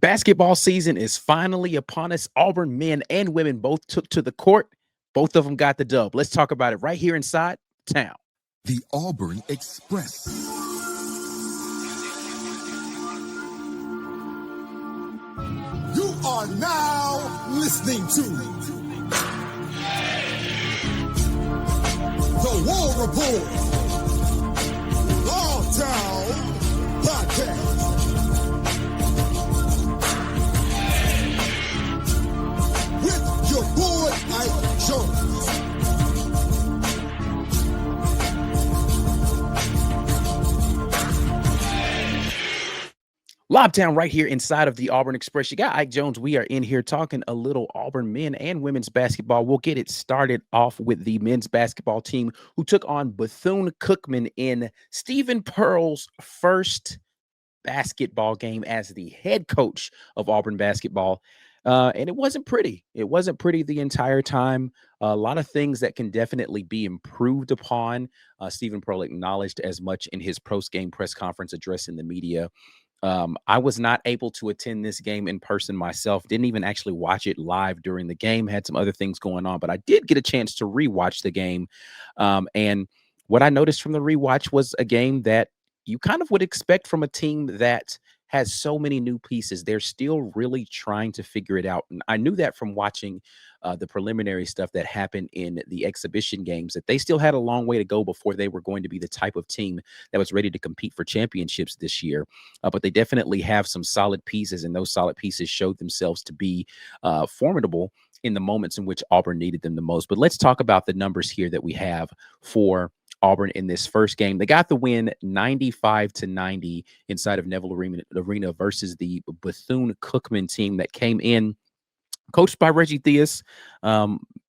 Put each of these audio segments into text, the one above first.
Basketball season is finally upon us. Auburn men and women both took to the court. Both of them got the dub. Let's talk about it right here inside town. The Auburn Express. You are now listening to the War Rapport LAUbtown podcast. With your boy Ike Jones. LAUbtown right here inside of the Auburn Express. You got Ike Jones. We are in here talking a little Auburn men and women's basketball. We'll get it started off with the men's basketball team who took on Bethune-Cookman in Stephen Pearl's first basketball game as the head coach of Auburn basketball. And it wasn't pretty. It wasn't pretty the entire time. A lot of things that can definitely be improved upon. Stephen Pearl acknowledged as much in his post-game press conference addressing the media. I was not able to attend this game in person myself. Didn't even actually watch it live during the game. Had some other things going on, but I did get a chance to rewatch the game. And what I noticed from the rewatch was a game that you kind of would expect from a team that has so many new pieces. They're still really trying to figure it out. And I knew that from watching the preliminary stuff that happened in the exhibition games, that they still had a long way to go before they were going to be the type of team that was ready to compete for championships this year. But they definitely have some solid pieces, and those solid pieces showed themselves to be formidable in the moments in which Auburn needed them the most. But let's talk about the numbers here that we have for Auburn in this first game. They got the win 95-90 inside of Neville Arena versus the Bethune-Cookman team that came in coached by Reggie Theus,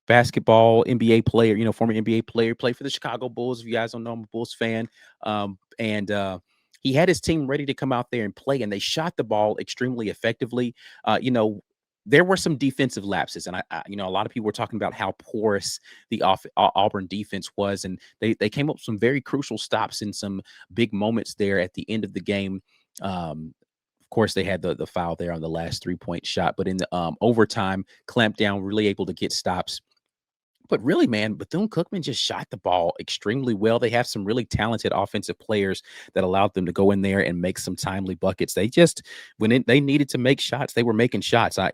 basketball NBA player, former NBA player, played for the Chicago Bulls. If you guys don't know, I'm a Bulls fan. And he had his team ready to come out there and play, and they shot the ball extremely effectively. There were some defensive lapses, and a lot of people were talking about how porous the Auburn defense was, and they came up with some very crucial stops in some big moments there at the end of the game. Of course, they had the foul there on the last 3-point shot, but in the overtime, clamped down, really able to get stops. But really, man, Bethune-Cookman just shot the ball extremely well. They have some really talented offensive players that allowed them to go in there and make some timely buckets. They just, they needed to make shots, they were making shots. I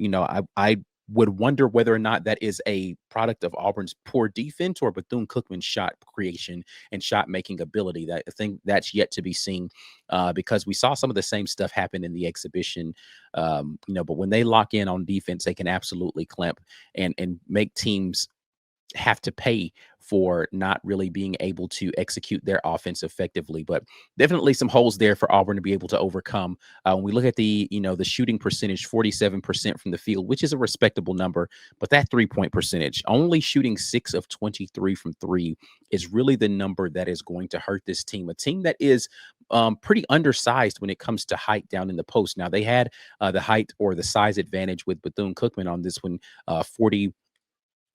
would wonder whether or not that is a product of Auburn's poor defense or Bethune-Cookman's shot creation and shot making ability. That I think that's yet to be seen, because we saw some of the same stuff happen in the exhibition. But when they lock in on defense, they can absolutely clamp and make teams have to pay for not really being able to execute their offense effectively. But definitely some holes there for Auburn to be able to overcome. When we look at the shooting percentage, 47% from the field, which is a respectable number, but that 3-point percentage, only shooting 6 of 23 from 3, is really the number that is going to hurt this team. A team that is pretty undersized when it comes to height down in the post. Now, they had the height or the size advantage with Bethune-Cookman on this one, 40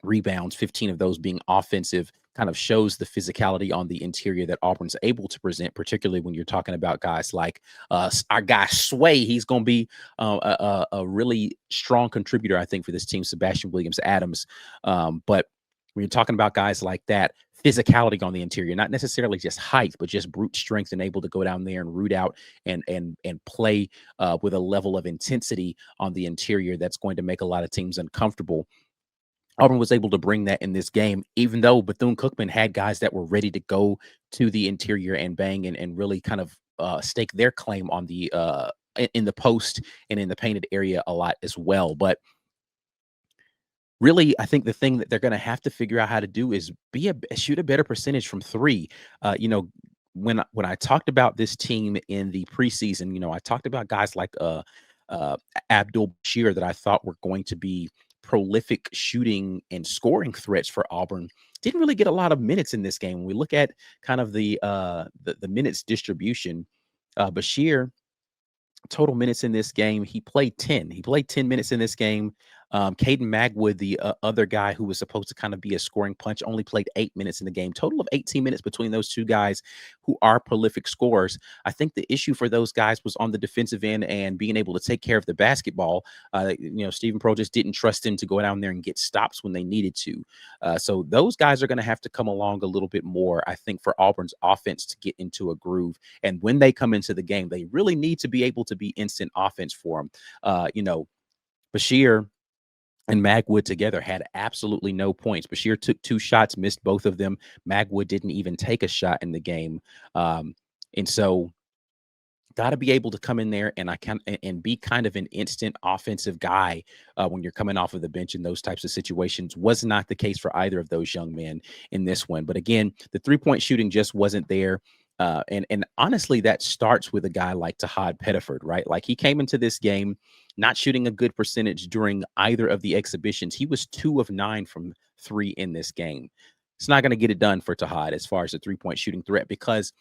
rebounds, 15 of those being offensive. Kind of shows the physicality on the interior that Auburn's able to present, particularly when you're talking about guys like our guy Sway. He's going to be a really strong contributor, I think, for this team, Sebastian Williams-Adams. But when you're talking about guys like that, physicality on the interior, not necessarily just height, but just brute strength and able to go down there and root out and play with a level of intensity on the interior that's going to make a lot of teams uncomfortable. Auburn was able to bring that in this game, even though Bethune-Cookman had guys that were ready to go to the interior and bang and really kind of stake their claim on the in the post and in the painted area a lot as well. But really, I think the thing that they're going to have to figure out how to do is shoot a better percentage from 3. When I talked about this team in the preseason, I talked about guys like Abdul Bashir that I thought were going to be prolific shooting and scoring threats for Auburn. Didn't really get a lot of minutes in this game. When we look at kind of the minutes distribution, Bashir, total minutes in this game, he played 10. He played 10 minutes in this game. Caden Magwood, the other guy who was supposed to kind of be a scoring punch, only played 8 minutes in the game. Total of 18 minutes between those two guys who are prolific scorers. I think the issue for those guys was on the defensive end and being able to take care of the basketball. Stephen Pearl just didn't trust him to go down there and get stops when they needed to. So those guys are going to have to come along a little bit more, I think, for Auburn's offense to get into a groove. And when they come into the game, they really need to be able to be instant offense for them. Bashir and Magwood together had absolutely no points. Bashir took 2 shots, missed both of them. Magwood didn't even take a shot in the game. And so got to be able to come in there and be kind of an instant offensive guy when you're coming off of the bench in those types of situations. Was not the case for either of those young men in this one. But again, the 3-point shooting just wasn't there. And honestly, that starts with a guy like Tahad Pettiford, right? Like, he came into this game not shooting a good percentage during either of the exhibitions. He was 2 of 9 from 3 in this game. It's not going to get it done for Tahad as far as the 3-point shooting threat because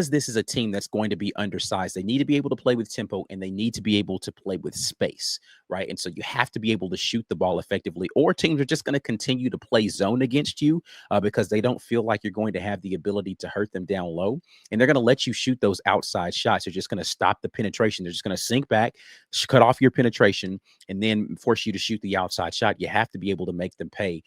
this is a team that's going to be undersized. They need to be able to play with tempo, and they need to be able to play with space, right? And so you have to be able to shoot the ball effectively, or teams are just going to continue to play zone against you because they don't feel like you're going to have the ability to hurt them down low. And they're going to let you shoot those outside shots. They're just going to stop the penetration. They're just going to sink back, cut off your penetration, and then force you to shoot the outside shot. You have to be able to make them pay.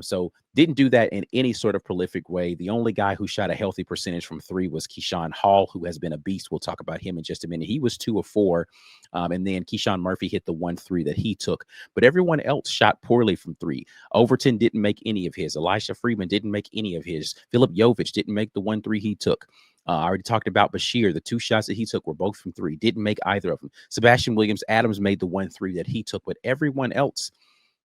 So didn't do that in any sort of prolific way. The only guy who shot a healthy percentage from 3 was Keyshawn Hall, who has been a beast. We'll talk about him in just a minute. He was 2 of 4. And then Keyshawn Murphy hit the 1-3 that he took. But everyone else shot poorly from 3. Overton didn't make any of his. Elisha Freeman didn't make any of his. Philip Jovich didn't make the 1-3 he took. I already talked about Bashir. The 2 shots that he took were both from 3. Didn't make either of them. Sebastian Williams Adams made the 1-3 that he took, but everyone else,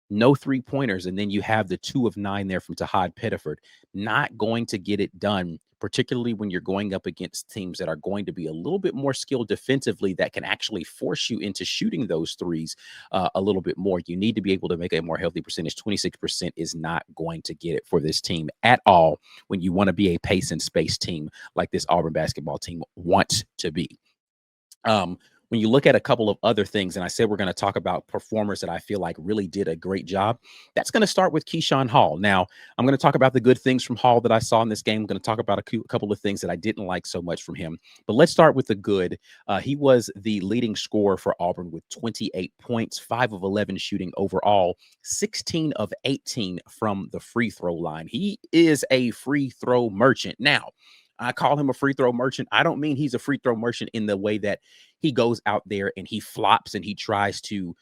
no 3-pointers. And then you have the 2 of 9 there from Tahad Pettiford. Not going to get it done, particularly when you're going up against teams that are going to be a little bit more skilled defensively that can actually force you into shooting those threes a little bit more. You need to be able to make a more healthy percentage. 26% is not going to get it for this team at all when you want to be a pace and space team like this Auburn basketball team wants to be. When you look at a couple of other things, and I said we're going to talk about performers that I feel like really did a great job, that's going to start with Keyshawn Hall. Now, I'm going to talk about the good things from Hall that I saw in this game. I'm going to talk about a couple of things that I didn't like so much from him. But let's start with the good. He was the leading scorer for Auburn with 28 points, 5 of 11 shooting overall, 16 of 18 from the free throw line. He is a free throw merchant. Now, I call him a free throw merchant. I don't mean he's a free throw merchant in the way that he goes out there and he flops and he tries to,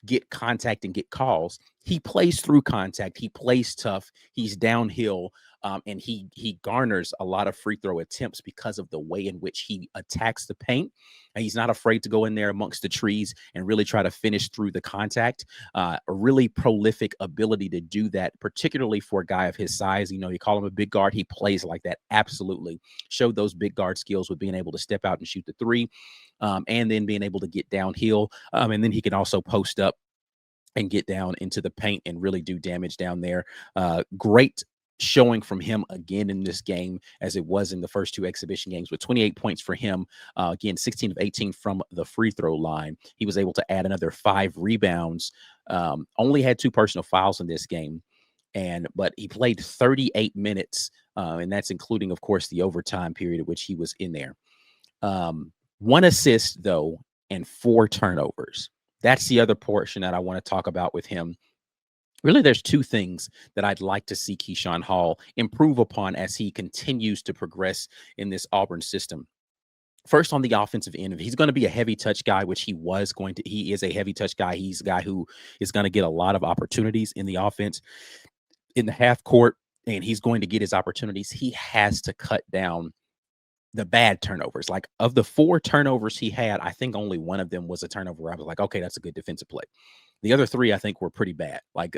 get contact and get calls. He plays through contact. He plays tough. He's downhill. And he garners a lot of free throw attempts because of the way in which he attacks the paint. And he's not afraid to go in there amongst the trees and really try to finish through the contact. A really prolific ability to do that, particularly for a guy of his size. You call him a big guard. He plays like that. Absolutely. Showed those big guard skills with being able to step out and shoot the 3, and then being able to get downhill. And then he can also post up and get down into the paint and really do damage down there. Great showing from him again in this game, as it was in the first 2 exhibition games, with 28 points for him. Again, 16 of 18 from the free throw line. He was able to add another 5 rebounds. Only had 2 personal fouls in this game, but he played 38 minutes, and that's including, of course, the overtime period at which he was in there. 1 assist, though, and 4 turnovers. That's the other portion that I want to talk about with him. Really, there's 2 things that I'd like to see Keyshawn Hall improve upon as he continues to progress in this Auburn system. First, on the offensive end, he's going to be a heavy touch guy, which he is a heavy touch guy. He's a guy who is going to get a lot of opportunities in the offense, in the half court, and he's going to get his opportunities. He has to cut down the bad turnovers. Like, of the 4 turnovers he had, I think only 1 of them was a turnover where I was like, okay, that's a good defensive play. The other 3, I think, were pretty bad. Like,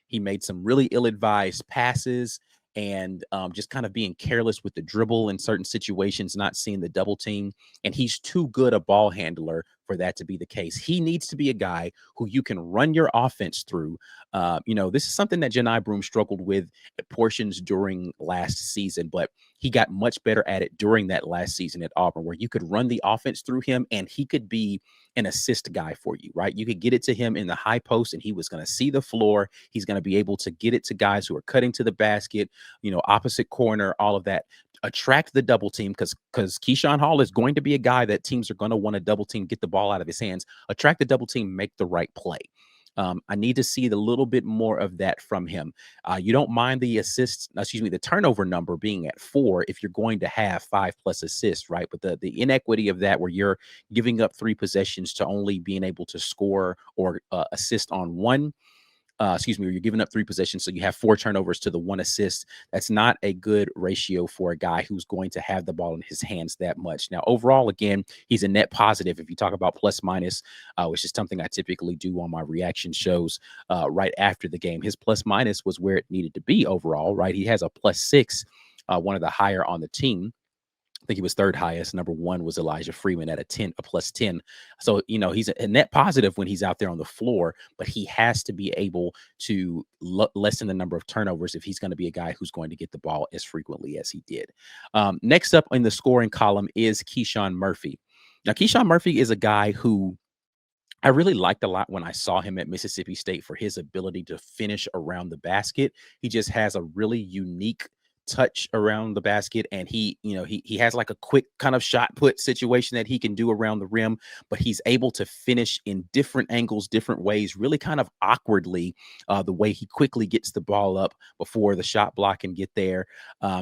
he made some really ill-advised passes and just kind of being careless with the dribble in certain situations, not seeing the double team. And he's too good a ball handler for that to be the case. He needs to be a guy who you can run your offense through. This is something that Janai Broome struggled with at portions during last season, but he got much better at it during that last season at Auburn, where you could run the offense through him and he could be an assist guy for you, right? You could get it to him in the high post and he was going to see the floor. He's going to be able to get it to guys who are cutting to the basket, opposite corner, all of that. Attract the double team because Keyshawn Hall is going to be a guy that teams are going to want to double team, get the ball out of his hands, attract the double team, make the right play. I need to see the little bit more of that from him. You don't mind the turnover number being at 4 if you're going to have 5+ assists, right? But the inequity of that, where you're giving up 3 possessions to only being able to score or assist on one. Or you're giving up 3 possessions, so you have 4 turnovers to the 1 assist. That's not a good ratio for a guy who's going to have the ball in his hands that much. Now, overall, again, he's a net positive. If you talk about plus minus, which is something I typically do on my reaction shows right after the game, his plus minus was where it needed to be overall, right? He has a +6, one of the higher on the team. I think he was 3rd highest. Number 1 was Elijah Freeman at a +10. So, he's a net positive when he's out there on the floor, but he has to be able to lessen the number of turnovers if he's going to be a guy who's going to get the ball as frequently as he did. Next up in the scoring column is Keyshawn Murphy. Now, Keyshawn Murphy is a guy who I really liked a lot when I saw him at Mississippi State for his ability to finish around the basket. He just has a really unique touch around the basket, and he has like a quick kind of shot put situation that he can do around the rim, but he's able to finish in different angles, different ways, really kind of awkwardly, the way he quickly gets the ball up before the shot block can get there.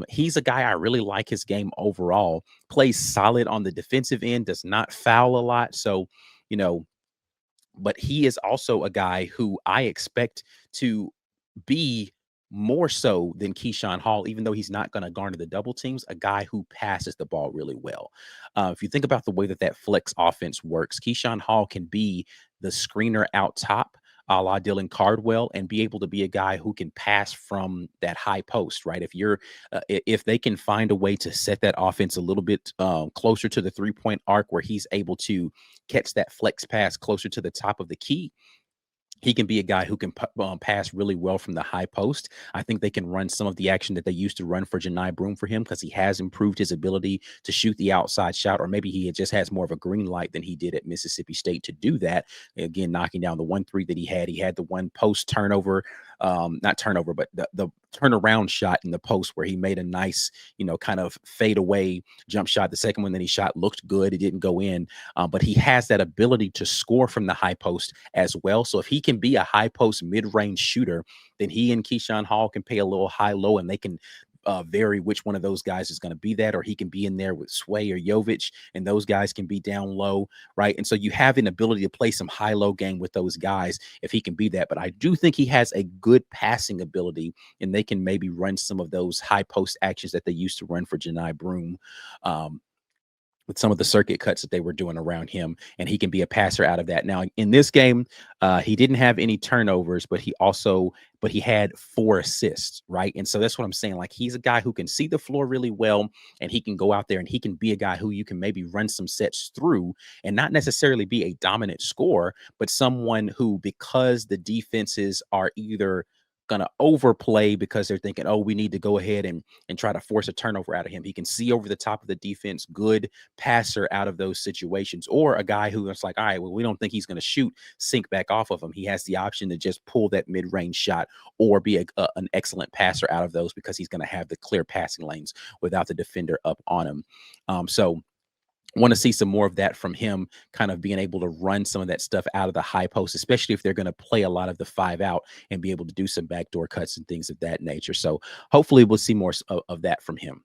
He's a guy I really like. His game overall plays solid on the defensive end, does not foul a lot, so but he is also a guy who I expect to be more so than Keyshawn Hall, even though he's not going to garner the double teams, a guy who passes the ball really well. If you think about the way that flex offense works, Keyshawn Hall can be the screener out top, a la Dylan Cardwell, and be able to be a guy who can pass from that high post, right? If they can find a way to set that offense a little bit closer to the 3-point arc, where he's able to catch that flex pass closer to the top of the key, he can be a guy who can pass really well from the high post. I think they can run some of the action that they used to run for Janai Broome for him, because he has improved his ability to shoot the outside shot, or maybe he just has more of a green light than he did at Mississippi State to do that. Again, knocking down the 1-3 that he had. He had the one post turnover, not turnover, but the turnaround shot in the post where he made a nice, kind of fade away jump shot. The second one that he shot looked good. It didn't go in, but he has that ability to score from the high post as well. So if he can be a high post mid-range shooter, then he and Keyshawn Hall can pay a little high-low, and they can vary which one of those guys is going to be that, or he can be in there with Sway or Jovic, and those guys can be down low, right? And so you have an ability to play some high-low game with those guys if he can be that. But I do think he has a good passing ability, and they can maybe run some of those high post actions that they used to run for Janai Broome, with some of the circuit cuts that they were doing around him, and he can be a passer out of that. Now, in this game, he didn't have any turnovers, but he had 4 assists, right? And so that's what I'm saying. Like, he's a guy who can see the floor really well, and he can go out there and he can be a guy who you can maybe run some sets through and not necessarily be a dominant scorer, but someone who, because the defenses are either going to overplay because they're thinking, oh, we need to go ahead and try to force a turnover out of him, he can see over the top of the defense, good passer out of those situations. Or a guy who is like, all right, well, we don't think he's going to shoot, sink back off of him. He has the option to just pull that mid-range shot or be an excellent passer out of those, because he's going to have the clear passing lanes without the defender up on him. So want to see some more of that from him, kind of being able to run some of that stuff out of the high post, especially if they're going to play a lot of the 5 out and be able to do some backdoor cuts and things of that nature. So hopefully we'll see more of that from him.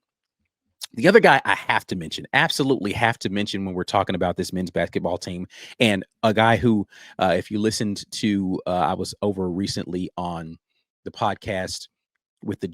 The other guy I have to mention, absolutely have to mention when we're talking about this men's basketball team, and a guy who, if you listened to, I was over recently on the podcast with the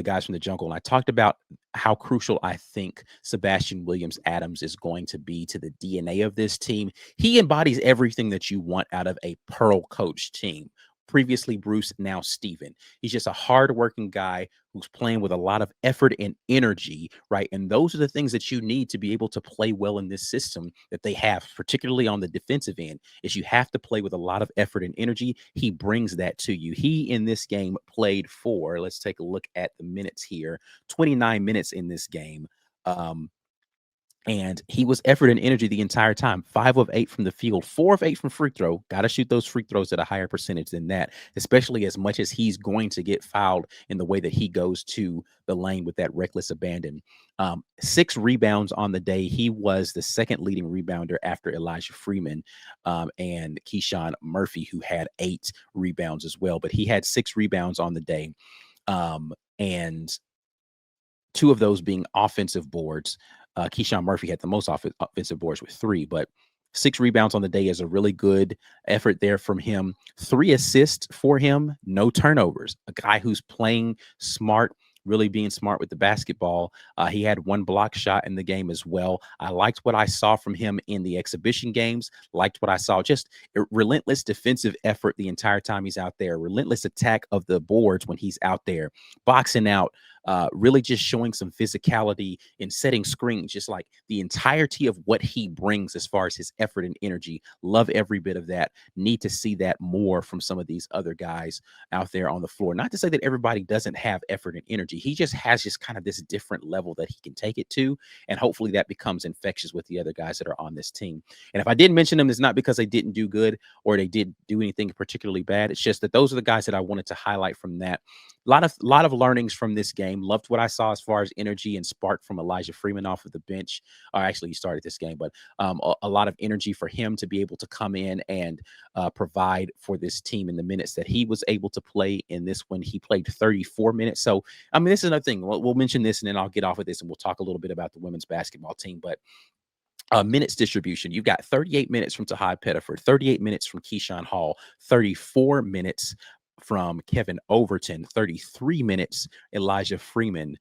guys from the Jungle, and I talked about how crucial I think Sebastian Williams Adams is going to be to the DNA of this team. He embodies everything that you want out of a Pearl coach team. previously Bruce, now Steven. He's just a hardworking guy who's playing with a lot of effort and energy, right? And those are the things that you need to be able to play well in this system that they have, particularly on the defensive end, is you have to play with a lot of effort and energy. He brings that to you. He, in this game, played for, let's take a look at the minutes here, 29 minutes in this game. And he was effort and energy the entire time. 5 of 8 from the field, 4 of 8 from free throw. Got to shoot those free throws at a higher percentage than that, especially as much as he's going to get fouled in the way that he goes to the lane with that reckless abandon. 6 rebounds on the day. He was the second leading rebounder after Elijah Freeman and Keyshawn Murphy, who had 8 rebounds as well. But he had 6 rebounds on the day. And 2 of those being offensive boards. Keyshawn Murphy had the most offensive boards with 3, but 6 rebounds on the day is a really good effort there from him. 3 assists for him, no turnovers. A guy who's playing smart, really being smart with the basketball. He had 1 block shot in the game as well. I liked what I saw from him in the exhibition games, liked what I saw, just a relentless defensive effort the entire time he's out there, relentless attack of the boards when he's out there, boxing out, really just showing some physicality in setting screens, just like the entirety of what he brings as far as his effort and energy. Love every bit of that. Need to see that more from some of these other guys out there on the floor. Not to say that everybody doesn't have effort and energy. He just has just kind of this different level that he can take it to. And hopefully that becomes infectious with the other guys that are on this team. And if I didn't mention them, it's not because they didn't do good or they did do anything particularly bad. It's just that those are the guys that I wanted to highlight from that. Lot of learnings from this game. Loved what I saw as far as energy and spark from Elijah Freeman off of the bench. Or actually, he started this game, but a lot of energy for him to be able to come in and provide for this team in the minutes that he was able to play in this one. He played 34 minutes. So, I mean, this is another thing. We'll mention this and then I'll get off of this and we'll talk a little bit about the women's basketball team. But minutes distribution. You've got 38 minutes from Tahai Pettiford, 38 minutes from Keyshawn Hall, 34 minutes from Kevin Overton, 33 minutes Elijah Freeman,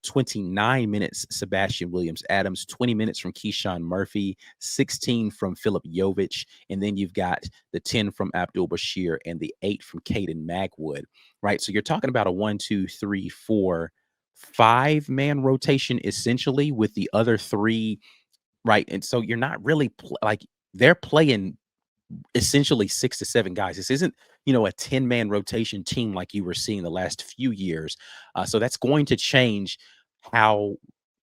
29 minutes Sebastian Williams Adams, 20 minutes from Keyshawn Murphy, 16 from Philip Jovich, and then you've got the 10 from Abdul Bashir and the 8 from Caden Magwood, right? So you're talking about a 1, 2, 3, 4, 5-man rotation essentially with the other 3. Right. And so you're not really like they're playing essentially 6 to 7 guys. This isn't, a 10-man rotation team like you were seeing the last few years. So that's going to change how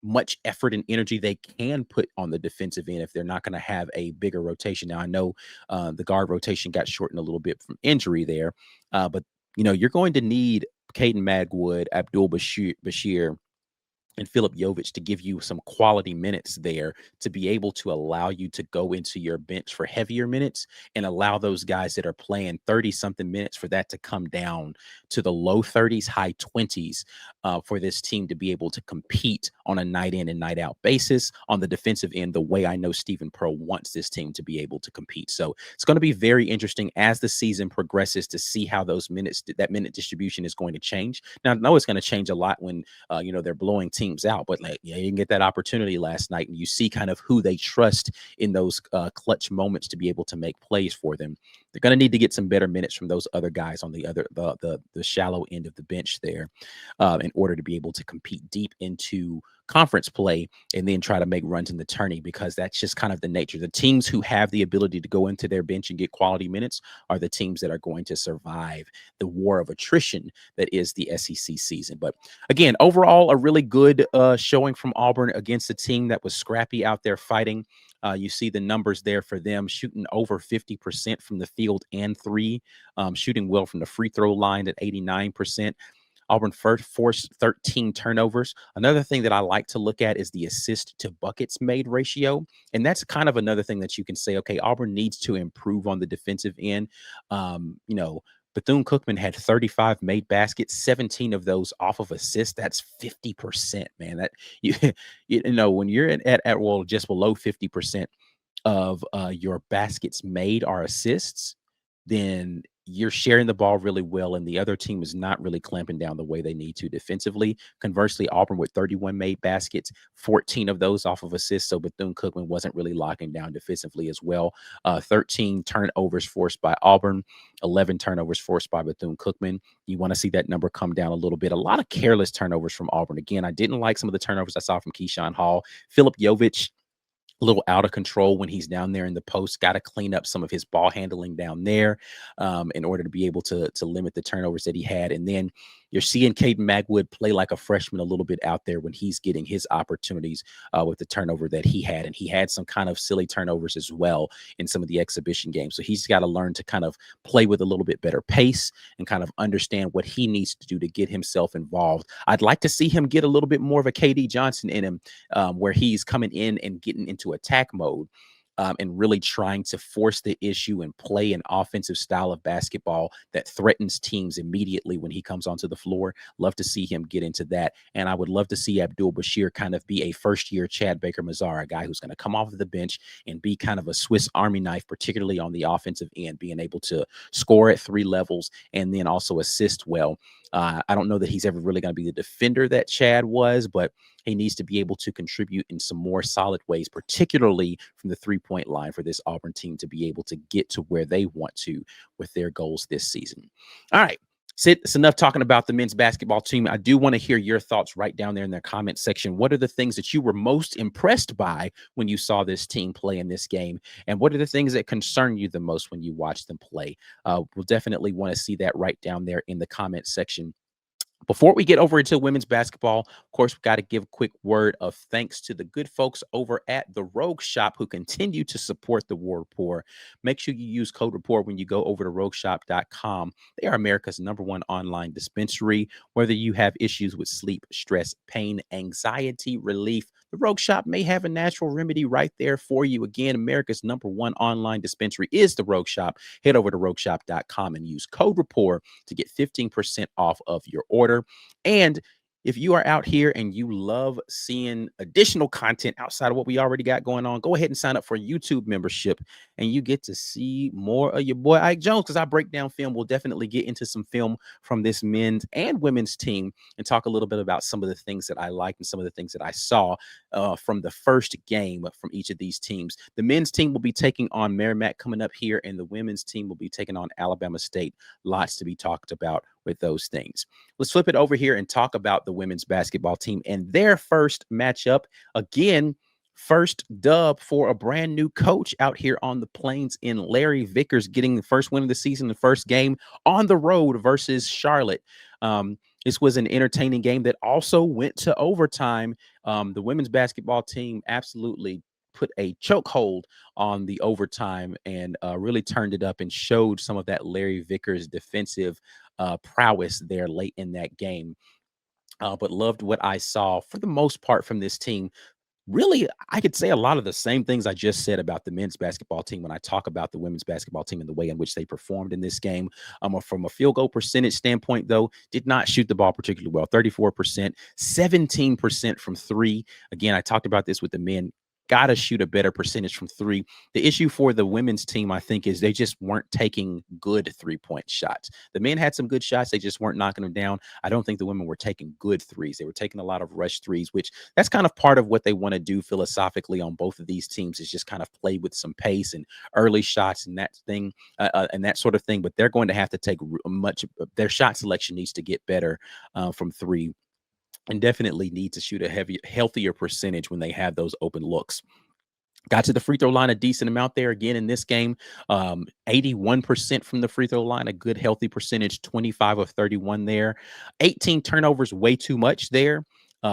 much effort and energy they can put on the defensive end if they're not going to have a bigger rotation. Now, I know the guard rotation got shortened a little bit from injury there, but, you're going to need Caden Magwood, Abdul Bashir and Philip Jovich to give you some quality minutes there to be able to allow you to go into your bench for heavier minutes and allow those guys that are playing 30-something minutes for that to come down to the low 30s, high 20s for this team to be able to compete on a night in and night out basis on the defensive end, the way I know Stephen Pearl wants this team to be able to compete. So it's going to be very interesting as the season progresses to see how those minutes, that minute distribution is going to change. Now, I know it's going to change a lot when, they're blowing teams out, but you didn't get that opportunity last night, and you see kind of who they trust in those clutch moments to be able to make plays for them. They're going to need to get some better minutes from those other guys on the shallow end of the bench there in order to be able to compete deep into conference play and then try to make runs in the tourney, because that's just kind of the nature. The teams who have the ability to go into their bench and get quality minutes are the teams that are going to survive the war of attrition that is the SEC season. But again, overall, a really good showing from Auburn against a team that was scrappy out there fighting. You see the numbers there for them, shooting over 50% from the field and 3, shooting well from the free throw line at 89%. Auburn forced 13 turnovers. Another thing that I like to look at is the assist to buckets made ratio. And that's kind of another thing that you can say, okay, Auburn needs to improve on the defensive end. Bethune-Cookman had 35 made baskets, 17 of those off of assists. That's 50%, man. That when you're at just below 50% of your baskets made are assists, then you're sharing the ball really well, and the other team is not really clamping down the way they need to defensively. Conversely, Auburn with 31 made baskets, 14 of those off of assists. So Bethune-Cookman wasn't really locking down defensively as well. 13 turnovers forced by Auburn, 11 turnovers forced by Bethune-Cookman. You want to see that number come down a little bit. A lot of careless turnovers from Auburn. Again, I didn't like some of the turnovers I saw from Keyshawn Hall. Philip Jovich, a little out of control when he's down there in the post. Got to clean up some of his ball handling down there in order to be able to limit the turnovers that he had. And then you're seeing Caden Magwood play like a freshman a little bit out there when he's getting his opportunities with the turnover that he had. And he had some kind of silly turnovers as well in some of the exhibition games. So he's got to learn to kind of play with a little bit better pace and kind of understand what he needs to do to get himself involved. I'd like to see him get a little bit more of a KD Johnson in him, where he's coming in and getting into attack mode. And really trying to force the issue and play an offensive style of basketball that threatens teams immediately when he comes onto the floor. Love to see him get into that. And I would love to see Abdul Bashir kind of be a first-year Chad Baker-Mazara, a guy who's going to come off of the bench and be kind of a Swiss Army knife, particularly on the offensive end, being able to score at 3 levels and then also assist well. I don't know that he's ever really going to be the defender that Chad was, but he needs to be able to contribute in some more solid ways, particularly from the three-point line, for this Auburn team to be able to get to where they want to with their goals this season. All right. Sid, it's enough talking about the men's basketball team. I do want to hear your thoughts right down there in the comment section. What are the things that you were most impressed by when you saw this team play in this game? And what are the things that concern you the most when you watch them play? We'll definitely want to see that right down there in the comment section. Before we get over into women's basketball, of course, we've got to give a quick word of thanks to the good folks over at the Rogue Shop who continue to support the War Rapport. Make sure you use code Rapport when you go over to rogueshop.com. They are America's #1 online dispensary. Whether you have issues with sleep, stress, pain, anxiety relief, the Rogue Shop may have a natural remedy right there for you. Again, America's #1 online dispensary is the Rogue Shop. Head over to rogueshop.com and use code Rapport to get 15% off of your order. And if you are out here and you love seeing additional content outside of what we already got going on, go ahead and sign up for a YouTube membership and you get to see more of your boy Ike Jones, because I break down film. We'll definitely get into some film from this men's and women's team and talk a little bit about some of the things that I liked and some of the things that I saw from the first game from each of these teams. The men's team will be taking on Merrimack coming up here, and the women's team will be taking on Alabama State. Lots to be talked about with those things. Let's flip it over here and talk about the women's basketball team and their first matchup. Again, first dub for a brand new coach out here on the Plains in Larry Vickers, getting the first win of the season, the first game on the road versus Charlotte. This was an entertaining game that also went to overtime. The women's basketball team absolutely put a chokehold on the overtime and really turned it up and showed some of that Larry Vickers defensive prowess there late in that game. But loved what I saw for the most part from this team. Really, I could say a lot of the same things I just said about the men's basketball team when I talk about the women's basketball team and the way in which they performed in this game. From a field goal percentage standpoint, though, did not shoot the ball particularly well. 34%, 17% from 3. Again, I talked about this with the men. Got to shoot a better percentage from 3. The issue for the women's team, I think, is they just weren't taking good 3-point shots. The men had some good shots. They just weren't knocking them down. I don't think the women were taking good threes. They were taking a lot of rush threes, which that's kind of part of what they want to do philosophically on both of these teams, is just kind of play with some pace and early shots and that thing and that sort of thing. But they're going to have to take their shot selection needs to get better from 3. And definitely need to shoot a healthier percentage when they have those open looks. Got to the free throw line a decent amount there again in this game. 81% from the free throw line, a good healthy percentage, 25 of 31 there. 18 turnovers, way too much there.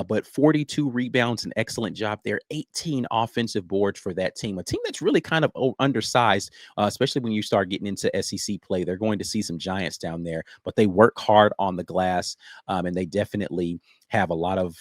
But 42 rebounds, an excellent job there. 18 offensive boards for that team, a team that's really kind of undersized, especially when you start getting into SEC play. They're going to see some giants down there, but they work hard on the glass, and they definitely have a lot of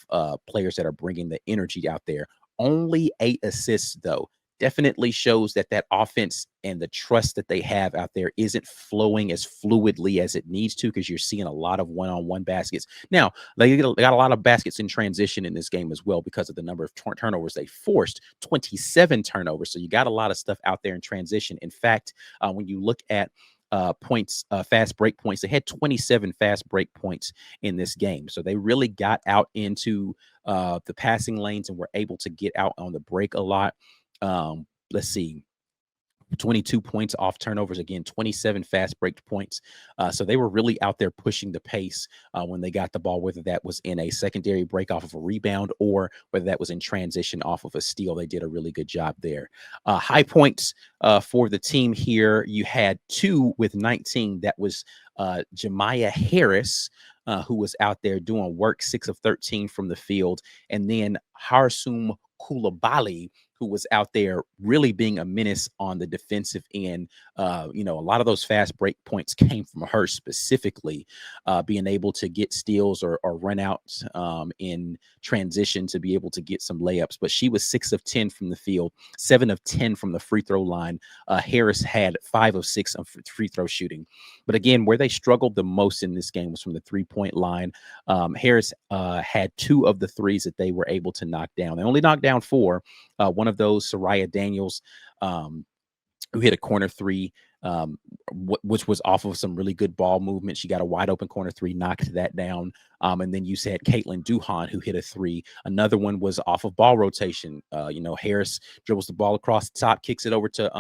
players that are bringing the energy out there. Only 8 assists, though. Definitely shows that offense and the trust that they have out there isn't flowing as fluidly as it needs to, because you're seeing a lot of one-on-one baskets. Now, they got a lot of baskets in transition in this game as well because of the number of turnovers they forced, 27 turnovers. So you got a lot of stuff out there in transition. In fact, when you look at points, fast break points. They had 27 fast break points in this game. So they really got out into the passing lanes and were able to get out on the break a lot. Let's see. 22 points off turnovers, again 27 fast break points, so they were really out there pushing the pace when they got the ball, whether that was in a secondary break off of a rebound or whether that was in transition off of a steal. They did a really good job there. High points for the team here, you had two with 19. That was Jemiah Harris, who was out there doing work, 6 of 13 from the field, and then Harrisoum Coulibaly, who was out there really being a menace on the defensive end. A lot of those fast break points came from her specifically, being able to get steals or run out in transition to be able to get some layups. But she was 6 of 10 from the field, 7 of 10 from the free throw line. Harris had 5 of 6 on free throw shooting. But again, where they struggled the most in this game was from the 3-point line. Harris had 2 of the threes that they were able to knock down. They only knocked down 4. One of those, Soraya Daniels, who hit a corner 3, which was off of some really good ball movement. She got a wide open corner 3, knocked that down. And then you said Caitlin Duhan, who hit a 3. Another one was off of ball rotation. Harris dribbles the ball across the top, kicks it over to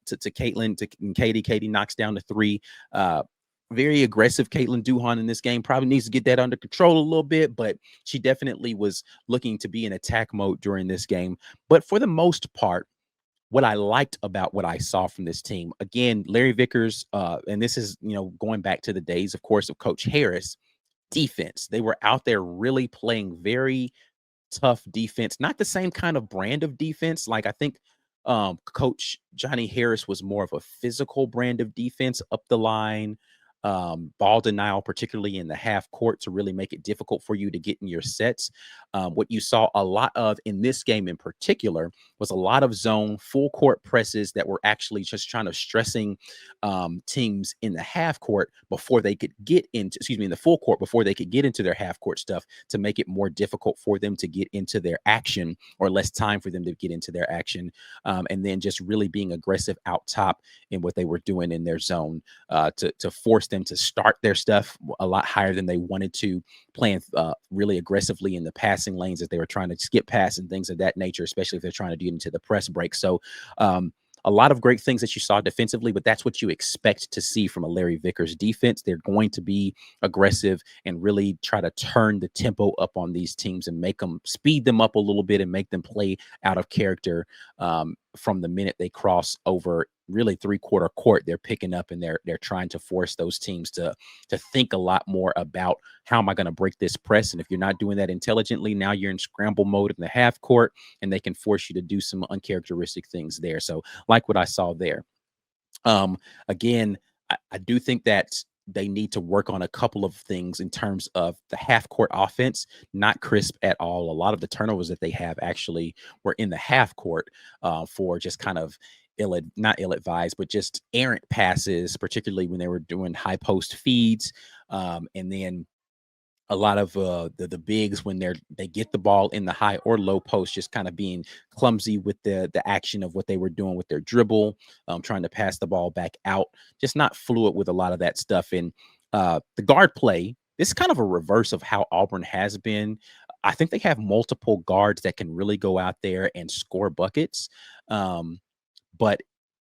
Caitlin, and Katie knocks down the 3. Very aggressive Caitlin Duhan in this game. Probably needs to get that under control a little bit, but she definitely was looking to be in attack mode during this game. But for the most part, what I liked about what I saw from this team, again, Larry Vickers, and this is, going back to the days, of course, of Coach Harris, defense. They were out there really playing very tough defense, not the same kind of brand of defense. Like, I think Coach Johnny Harris was more of a physical brand of defense up the line, ball denial, particularly in the half court, to really make it difficult for you to get in your sets. What you saw a lot of in this game in particular was a lot of zone full court presses that were actually just trying to stressing teams in the half court before they could get into, in the full court before they could get into their half court stuff, to make it more difficult for them to get into their action, or less time for them to get into their action. And then just really being aggressive out top in what they were doing in their zone, to force them to start their stuff a lot higher than they wanted to, playing really aggressively in the passing lanes as they were trying to skip pass and things of that nature, especially if they're trying to get into the press break. So a lot of great things that you saw defensively, but that's what you expect to see from a Larry Vickers defense. They're going to be aggressive and really try to turn the tempo up on these teams and make them, speed them up a little bit and make them play out of character from the minute they cross over really three-quarter court. They're picking up and they're trying to force those teams to think a lot more about, how am I going to break this press? And if you're not doing that intelligently, now you're in scramble mode in the half court, and they can force you to do some uncharacteristic things there. So like what I saw there. Again, I do think that they need to work on a couple of things in terms of the half court offense. Not crisp at all. A lot of the turnovers that they have actually were in the half court for just kind of not ill-advised, but just errant passes, particularly when they were doing high post feeds. And then a lot of the bigs, when they get the ball in the high or low post, just kind of being clumsy with the action of what they were doing with their dribble, trying to pass the ball back out, just not fluid with a lot of that stuff. And the guard play, this is kind of a reverse of how Auburn has been. I think they have multiple guards that can really go out there and score buckets. But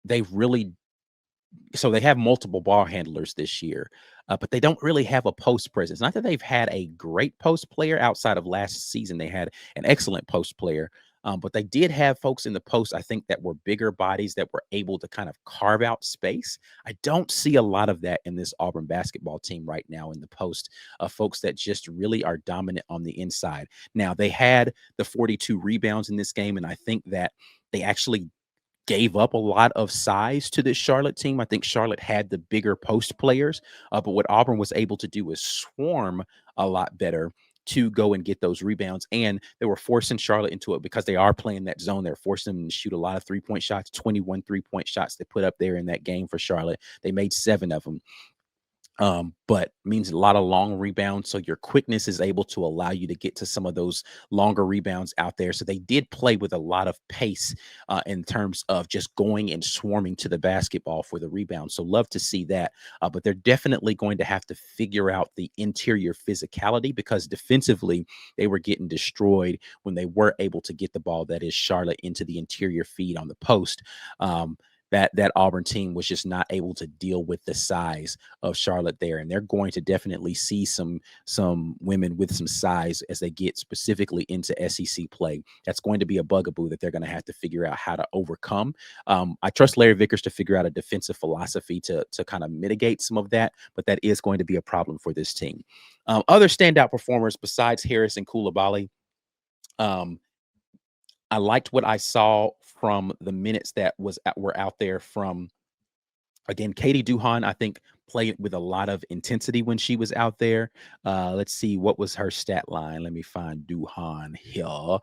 they have multiple ball handlers this year, but they don't really have a post presence. Not that they've had a great post player outside of last season. They had an excellent post player, but they did have folks in the post, I think, that were bigger bodies that were able to kind of carve out space. I don't see a lot of that in this Auburn basketball team right now in the post, folks that just really are dominant on the inside. Now, they had the 42 rebounds in this game, and I think that they actually gave up a lot of size to this Charlotte team. I think Charlotte had the bigger post players, but what Auburn was able to do is swarm a lot better to go and get those rebounds. And they were forcing Charlotte into it because they are playing that zone. They're forcing them to shoot a lot of 3-point shots, 21 3-point shots they put up there in that game for Charlotte. They made 7 of them. but means a lot of long rebounds. So your quickness is able to allow you to get to some of those longer rebounds out there. So they did play with a lot of pace in terms of just going and swarming to the basketball for the rebound. So love to see that. But they're definitely going to have to figure out the interior physicality, because defensively they were getting destroyed when they were able to get the ball, that is Charlotte, into the interior feed on the post. That Auburn team was just not able to deal with the size of Charlotte there, and they're going to definitely see some women with some size as they get specifically into SEC play. That's going to be a bugaboo that they're going to have to figure out how to overcome. I trust Larry Vickers to figure out a defensive philosophy to kind of mitigate some of that, but that is going to be a problem for this team. Other standout performers besides Harris and Coulibaly, um, I liked what I saw from the minutes that were out there from, again, Katie Duhan. I think played with a lot of intensity when she was out there. Let's see, what was her stat line? Let me find Duhan here.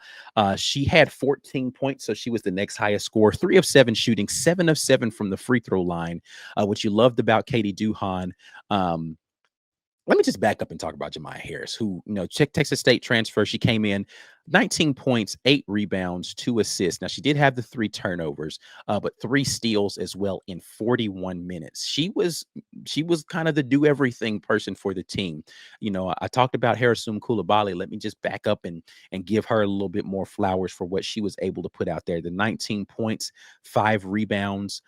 She had 14 points, so she was the next highest score. 3 of 7 shooting, 7 of 7 from the free throw line. What you loved about Katie Duhan. Let me just back up and talk about Jemiah Harris, who, Texas State transfer. She came in 19 points, 8 rebounds, 2 assists. Now, she did have the 3 turnovers, but 3 steals as well in 41 minutes. She was kind of the do everything person for the team. I talked about Harrisoum Coulibaly. Let me just back up and give her a little bit more flowers for what she was able to put out there. The 19 points, 5 rebounds.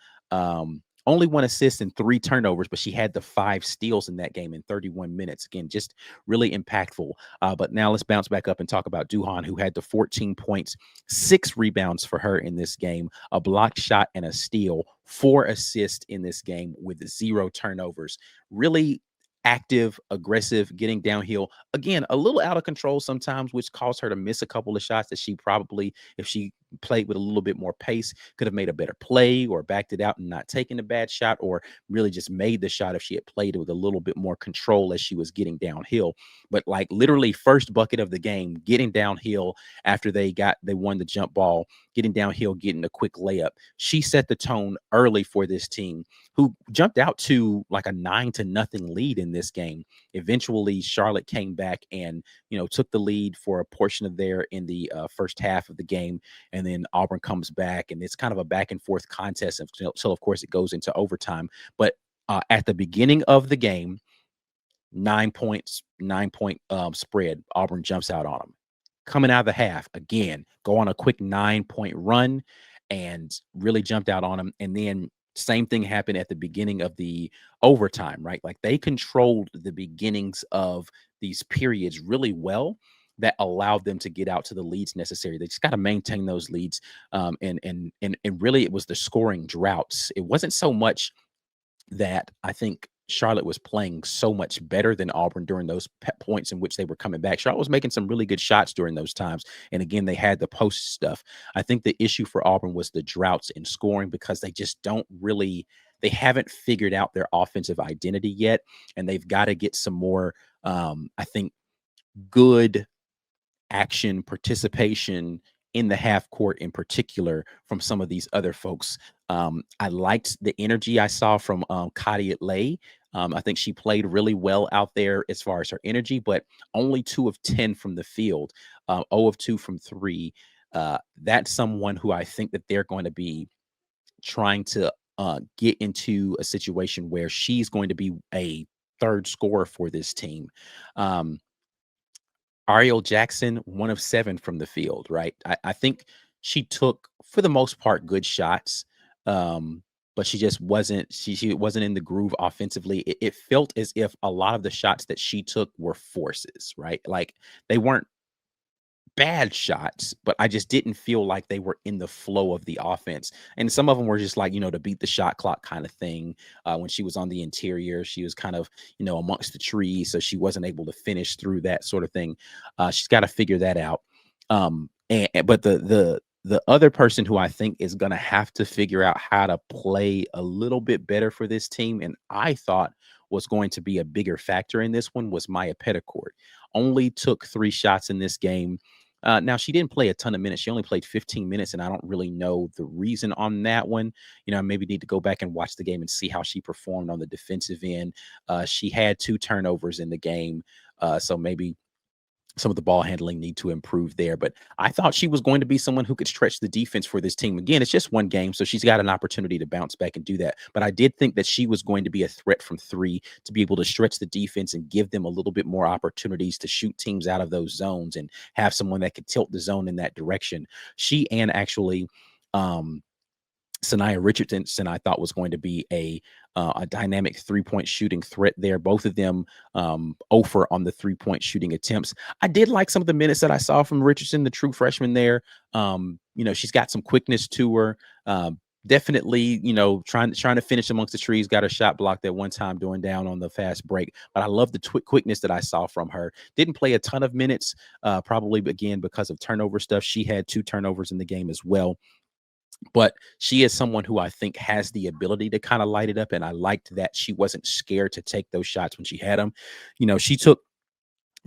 Only 1 assist and 3 turnovers, but she had the 5 steals in that game in 31 minutes. Again, just really impactful. But now let's bounce back up and talk about Duhan, who had the 14 points, 6 rebounds for her in this game, a blocked shot and a steal, 4 assists in this game with 0 turnovers. Really active, aggressive, getting downhill. Again, a little out of control sometimes, which caused her to miss a couple of shots that she probably, if she played with a little bit more pace, could have made a better play or backed it out and not taken a bad shot, or really just made the shot if she had played it with a little bit more control as she was getting downhill. But like literally first bucket of the game, getting downhill after they won the jump ball, getting downhill, getting a quick layup. She set the tone early for this team, who jumped out to like a 9-0 lead in this game. Eventually, Charlotte came back and took the lead for a portion of there in the first half of the game, and then Auburn comes back, and it's kind of a back and forth contest until, of course, it goes into overtime. But at the beginning of the game, 9 points, 9-point spread. Auburn jumps out on them. Coming out of the half, again, go on a quick 9-point run and really jumped out on them. And then same thing happened at the beginning of the overtime, right? Like they controlled the beginnings of these periods really well. That allowed them to get out to the leads necessary. They just got to maintain those leads, and really, it was the scoring droughts. It wasn't so much that I think Charlotte was playing so much better than Auburn during those points in which they were coming back. Charlotte was making some really good shots during those times. And again, they had the post stuff. I think the issue for Auburn was the droughts in scoring, because they just they haven't figured out their offensive identity yet. And they've got to get some more, I think, good action participation in the half court in particular from some of these other folks. I liked the energy I saw from Coulibaly. I think she played really well out there as far as her energy, but only 2 of 10 from the field, 0 of 2 from 3. That's someone who I think that they're going to be trying to get into a situation where she's going to be a third scorer for this team. Ariel Jackson, 1 of 7 from the field, right? I think she took, for the most part, good shots, but she just wasn't. She wasn't in the groove offensively. It felt as if a lot of the shots that she took were forces, right? Like they weren't bad shots, but I just didn't feel like they were in the flow of the offense. And some of them were just like, to beat the shot clock kind of thing. When she was on the interior, she was kind of, amongst the trees, so she wasn't able to finish through that sort of thing. She's got to figure that out. But the other person who I think is going to have to figure out how to play a little bit better for this team, and I thought was going to be a bigger factor in this one, was Maya Petticourt. Only took 3 shots in this game. Now, she didn't play a ton of minutes. She only played 15 minutes, and I don't really know the reason on that one. I maybe need to go back and watch the game and see how she performed on the defensive end. She had 2 turnovers in the game, so maybe some of the ball handling need to improve there. But I thought she was going to be someone who could stretch the defense for this team. Again, it's just one game, so she's got an opportunity to bounce back and do that. But I did think that she was going to be a threat from three to be able to stretch the defense and give them a little bit more opportunities to shoot teams out of those zones and have someone that could tilt the zone in that direction. She and actually Sanaya Richardson, I thought was going to be a dynamic 3-point shooting threat there. Both of them over on the 3-point shooting attempts. I did like some of the minutes that I saw from Richardson, the true freshman there. She's got some quickness to her. Definitely, trying to finish amongst the trees. Got a shot blocked at one time doing down on the fast break. But I love the quickness that I saw from her. Didn't play a ton of minutes, probably again because of turnover stuff. She had 2 turnovers in the game as well. But she is someone who I think has the ability to kind of light it up. And I liked that she wasn't scared to take those shots when she had them. She took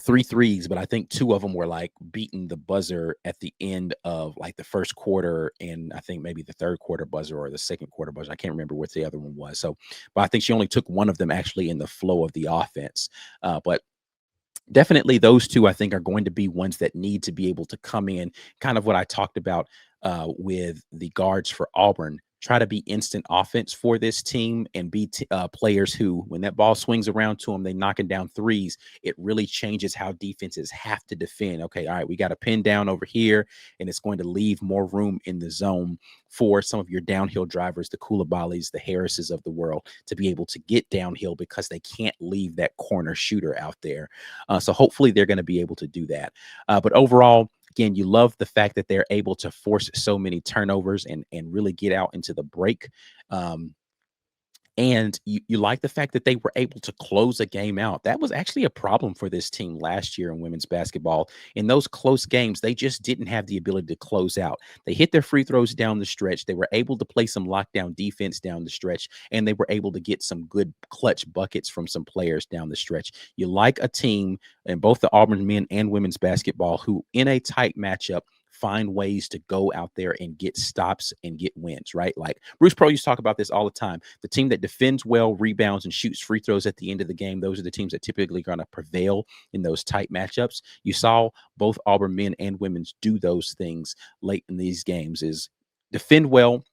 3 threes, but I think 2 of them were like beating the buzzer at the end of like the first quarter. And I think maybe the third quarter buzzer or the second quarter buzzer. I can't remember what the other one was. But I think she only took one of them actually in the flow of the offense. But definitely those 2, I think, are going to be ones that need to be able to come in, kind of what I talked about with the guards for Auburn. Try to be instant offense for this team and be players who, when that ball swings around to them, they knocking down threes. It really changes how defenses have to defend. Okay, all right, we got a pin down over here, and it's going to leave more room in the zone for some of your downhill drivers, the Coulibalys, the Harrises of the world, to be able to get downhill because they can't leave that corner shooter out there. So hopefully they're going to be able to do that. But overall, again, you love the fact that they're able to force so many turnovers and really get out into the break. And you like the fact that they were able to close a game out. That was actually a problem for this team last year in women's basketball. In those close games, they just didn't have the ability to close out. They hit their free throws down the stretch. They were able to play some lockdown defense down the stretch, and they were able to get some good clutch buckets from some players down the stretch. You like a team in both the Auburn men and women's basketball who, in a tight matchup, find ways to go out there and get stops and get wins, right? Like Bruce Pearl used to talk about this all the time. The team that defends well, rebounds, and shoots free throws at the end of the game, those are the teams that typically are going to prevail in those tight matchups. You saw both Auburn men and women's do those things late in these games, is defend well,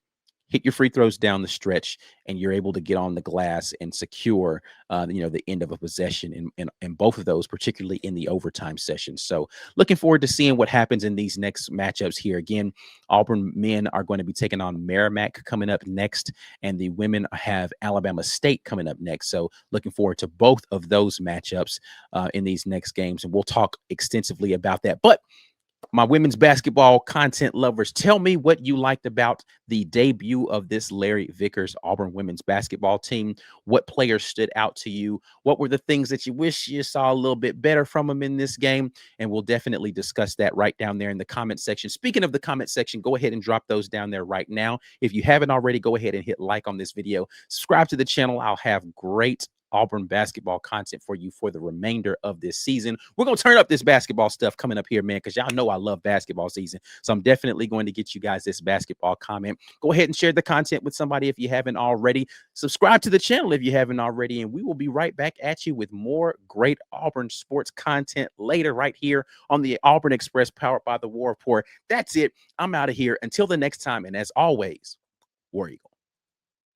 hit your free throws down the stretch, and you're able to get on the glass and secure, the end of a possession in both of those, particularly in the overtime sessions. So looking forward to seeing what happens in these next matchups here. Again, Auburn men are going to be taking on Merrimack coming up next, and the women have Alabama State coming up next. So looking forward to both of those matchups in these next games, and we'll talk extensively about that. But my women's basketball content lovers, tell me what you liked about the debut of this Larry Vickers Auburn women's basketball team. What players stood out to you? What were the things that you wish you saw a little bit better from them in this game? And we'll definitely discuss that right down there in the comment section. Speaking of the comment section, go ahead and drop those down there right now. If you haven't already, go ahead and hit like on this video. Subscribe to the channel. I'll have great Auburn basketball content for you for the remainder of this season. We're going to turn up this basketball stuff coming up here, man, because y'all know I love basketball season. So I'm definitely going to get you guys this basketball comment. Go ahead and share the content with somebody if you haven't already. Subscribe to the channel if you haven't already, and we will be right back at you with more great Auburn sports content later right here on the Auburn Express, powered by the War Report. That's it. I'm out of here. Until the next time, and as always, War Eagle.